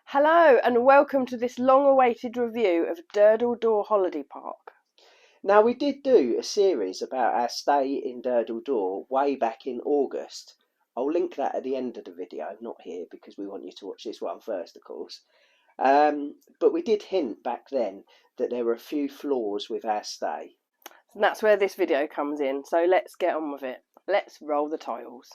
Hello and welcome to this long-awaited review of DURDLE Door Holiday Park. Now, we did do a series about our stay in DURDLE Door way back in August. I'll link that at the end of the video, not here because we want you to watch this one first, of course. But we did hint back then that there were a few flaws with our stay. And that's where this video comes in, so let's get on with it. Let's roll the titles.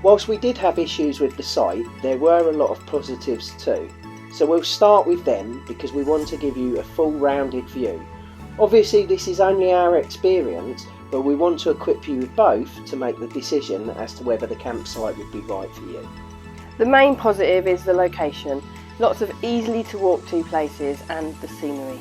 Whilst we did have issues with the site, there were a lot of positives too. So we'll start with them because we want to give you a full rounded view. Obviously this is only our experience, but we want to equip you with both to make the decision as to whether the campsite would be right for you. The main positive is the location. Lots of easily to walk to places and the scenery.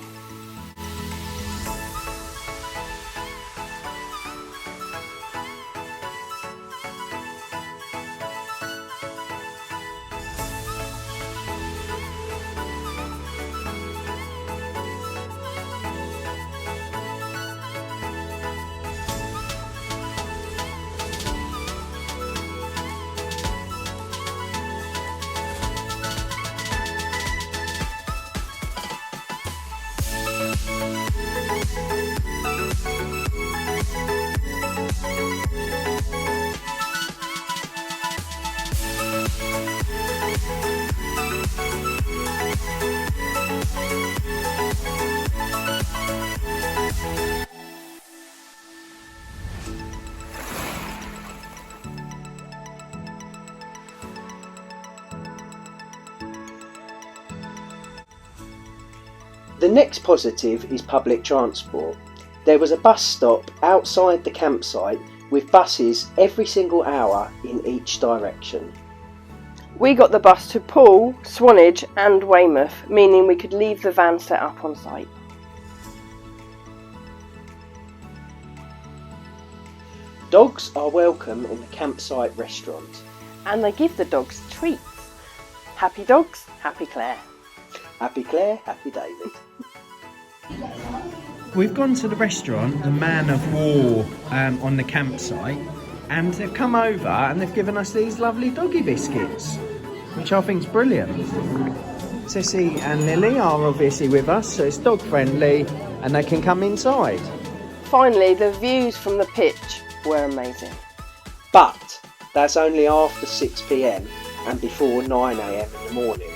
The next positive is public transport. There was a bus stop outside the campsite with buses every single hour in each direction. We got the bus to Poole, Swanage and Weymouth, meaning we could leave the van set up on site. Dogs are welcome in the campsite restaurant. And they give the dogs treats. Happy dogs, happy Clare. Happy Clare, happy David. We've gone to the restaurant, the Man of War, on the campsite, and they've come over and they've given us these lovely doggy biscuits, which I think is brilliant. Sissy and Lily are obviously with us, so it's dog friendly and they can come inside. Finally, the views from the pitch were amazing. But that's only after 6 PM and before 9 AM in the morning,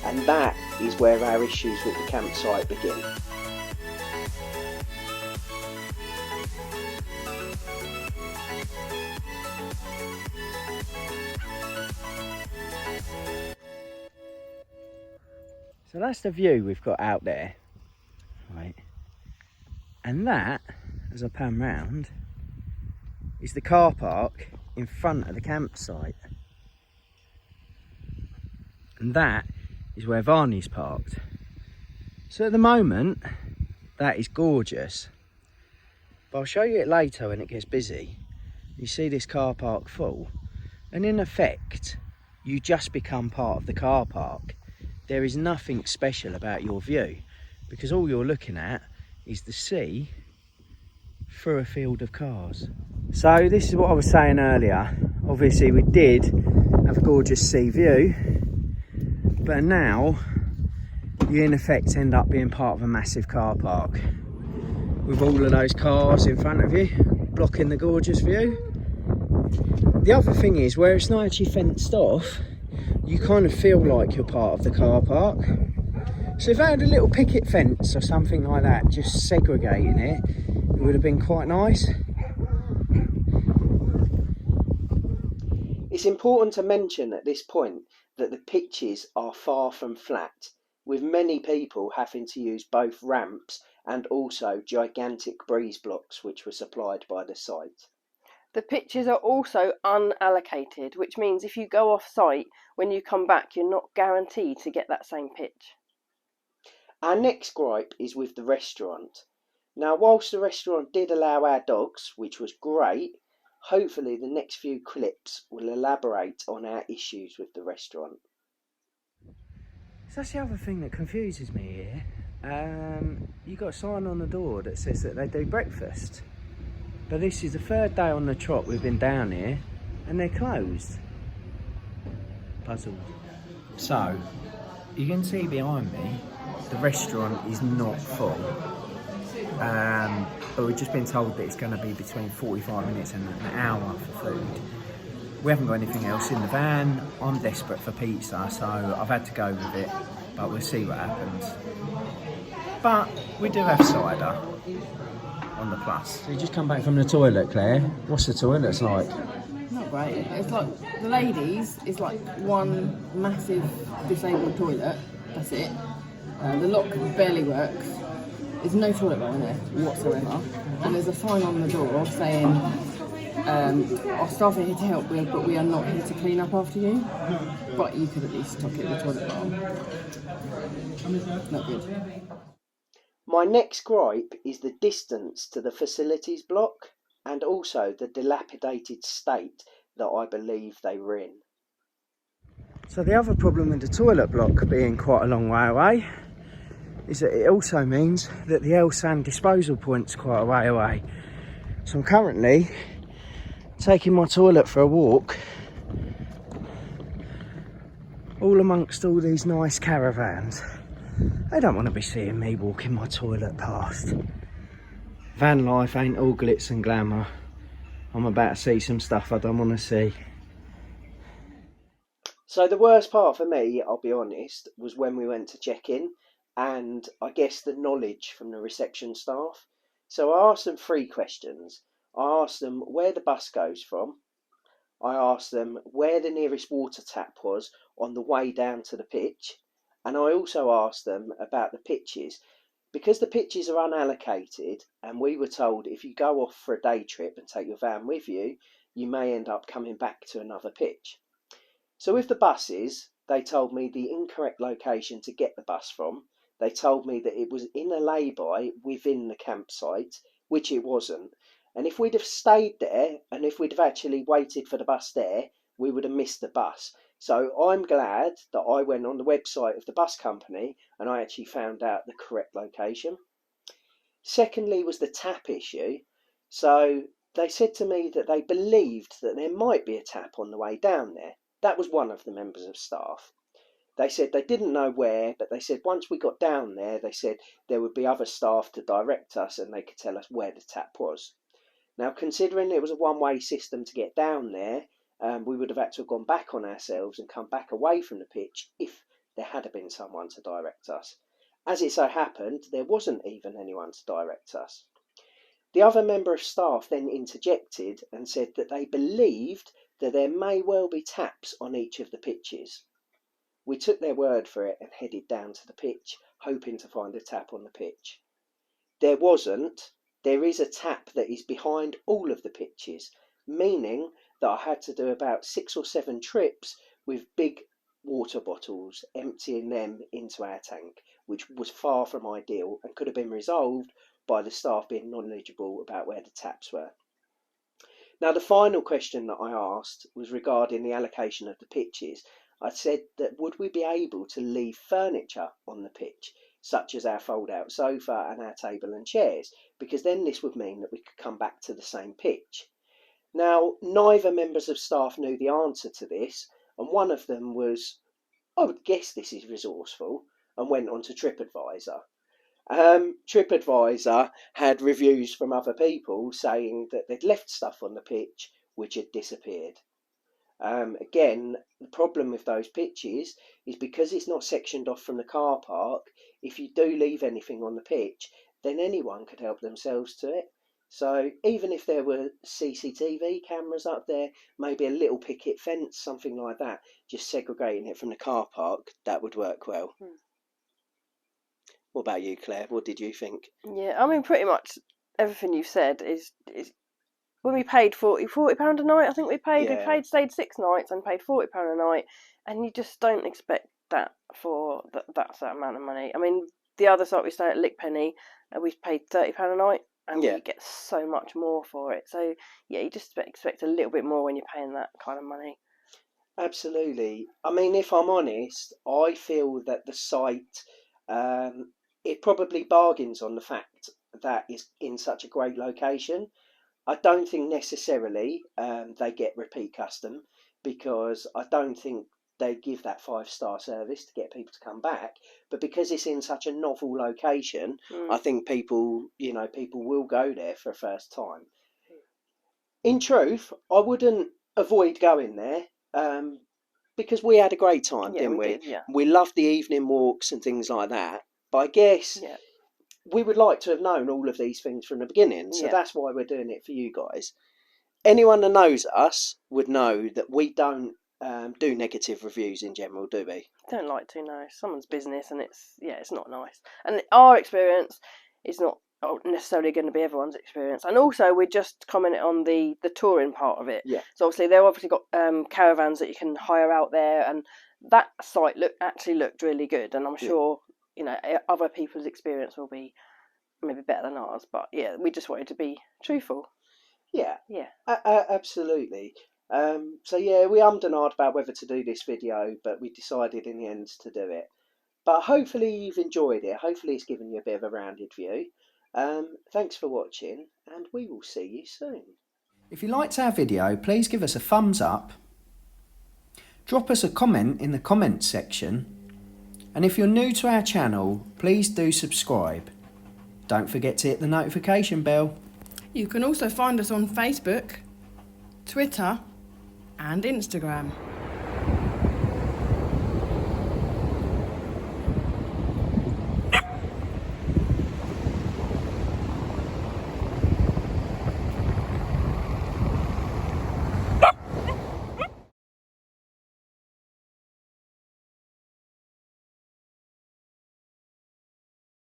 and that is where our issues with the campsite begin. So that's the view we've got out there, right? And that, as I pan round, is the car park in front of the campsite. And that is where Varney's parked. So at the moment, that is gorgeous. But I'll show you it later when it gets busy. You see this car park full, and in effect, you just become part of the car park. There is nothing special about your view because all you're looking at is the sea through a field of cars. So this is what I was saying earlier. Obviously we did have a gorgeous sea view, but now you in effect end up being part of a massive car park with all of those cars in front of you blocking the gorgeous view. The other thing is, where it's not actually fenced off, you kind of feel like you're part of the car park. So if I had a little picket fence or something like that, just segregating it, it would have been quite nice. It's important to mention at this point that the pitches are far from flat. with many people having to use both ramps and also gigantic breeze blocks which were supplied by the site. The pitches are also unallocated, which means if you go off site, when you come back, you're not guaranteed to get that same pitch. Our next gripe is with the restaurant. Now, whilst the restaurant did allow our dogs, which was great, hopefully the next few clips will elaborate on our issues with the restaurant. So that's the other thing that confuses me here. You got a sign on the door that says that they do breakfast. But this is the third day on the trot we've been down here and they're closed. Puzzled. So, you can see behind me, the restaurant is not full. But we've just been told that it's going to be between 45 minutes and an hour for food. We haven't got anything else in the van. I'm desperate for pizza, so I've had to go with it. But we'll see what happens. But we do have cider on the plus. So you just come back from the toilet, Claire. What's the toilets like? Not great. It's like the ladies. It's like one massive disabled toilet. That's it. The lock barely works. There's no toilet roll in there whatsoever. And there's a sign on the door saying, "Our staff are here to help, but we are not here to clean up after you. But you could at least stock it with toilet roll." Not good. My next gripe is the distance to the facilities block and also the dilapidated state that I believe they were in. So the other problem with the toilet block being quite a long way away is that it also means that the L-Sand disposal point's quite a way away. So I'm currently taking my toilet for a walk all amongst all these nice caravans. They don't want to be seeing me walking my toilet past. Van life ain't all glitz and glamour. I'm about to see some stuff I don't want to see. So the worst part for me, I'll be honest, was when we went to check in, and I guess the knowledge from the reception staff. So I asked them 3 questions. I asked them where the bus goes from. I asked them where the nearest water tap was on the way down to the pitch. And I also asked them about the pitches, because the pitches are unallocated and we were told if you go off for a day trip and take your van with you, you may end up coming back to another pitch. So with the buses, they told me the incorrect location to get the bus from. They told me that it was in a lay-by within the campsite, which it wasn't. And if we'd have stayed there and if we'd have actually waited for the bus there, we would have missed the bus. So I'm glad that I went on the website of the bus company and I actually found out the correct location. Secondly was the tap issue. So they said to me that they believed that there might be a tap on the way down there. That was one of the members of staff. They said they didn't know where, but they said once we got down there, they said there would be other staff to direct us and they could tell us where the tap was. Now, considering it was a one-way system to get down there, we would have had to have gone back on ourselves and come back away from the pitch if there had been someone to direct us. As it so happened, there wasn't even anyone to direct us. The other member of staff then interjected and said that they believed that there may well be taps on each of the pitches. We took their word for it and headed down to the pitch, hoping to find a tap on the pitch. There wasn't. There is a tap that is behind all of the pitches, meaning that I had to do about 6 or 7 trips with big water bottles, emptying them into our tank, which was far from ideal and could have been resolved by the staff being knowledgeable about where the taps were. Now, the final question that I asked was regarding the allocation of the pitches. I said that would we be able to leave furniture on the pitch, such as our fold-out sofa and our table and chairs, because then this would mean that we could come back to the same pitch. Now, neither members of staff knew the answer to this, and one of them was, I would guess this is resourceful, and went on to TripAdvisor. TripAdvisor had reviews from other people saying that they'd left stuff on the pitch which had disappeared. Again, the problem with those pitches is because it's not sectioned off from the car park, if you do leave anything on the pitch, then anyone could help themselves to it. So even if there were CCTV cameras up there, maybe a little picket fence, something like that, just segregating it from the car park, that would work well. What about you, Claire? What did you think? Yeah, I mean, pretty much everything you've said is when we paid £40 a night. I think we Yeah. stayed 6 nights and paid £40 a night, and you just don't expect that for that amount of money. I mean, the other site we stayed at Lickpenny, we paid £30 a night, and Yeah. we get so much more for it. So yeah, you just expect a little bit more when you're paying that kind of money. Absolutely. I mean, if I'm honest, I feel that the site, it probably bargains on the fact that it's in such a great location. I don't think necessarily they get repeat custom, because I don't think they give that 5-star service to get people to come back. But because it's in such a novel location, I think people will go there for a first time. In truth, I wouldn't avoid going there, because we had a great time, Yeah, didn't we? did, yeah. We loved the evening walks and things like that. But I guess Yeah. we would like to have known all of these things from the beginning. So Yeah. that's why we're doing it for you guys. Anyone that knows us would know that we don't do negative reviews in general, do we? Don't like to, no. Someone's business, and it's not nice. And our experience is not necessarily going to be everyone's experience. And also, we just commented on the touring part of it. Yeah. So obviously, they've obviously got caravans that you can hire out there, and that site actually looked really good. And I'm sure other people's experience will be maybe better than ours. But yeah, we just wanted to be truthful. Yeah. Yeah. Absolutely. So yeah, we ummed and ahed about whether to do this video, but we decided in the end to do it. But hopefully you've enjoyed it. Hopefully it's given you a bit of a rounded view. Thanks for watching, and we will see you soon. If you liked our video, please give us a thumbs up. Drop us a comment in the comments section. And if you're new to our channel, please do subscribe. Don't forget to hit the notification bell. You can also find us on Facebook, Twitter and Instagram.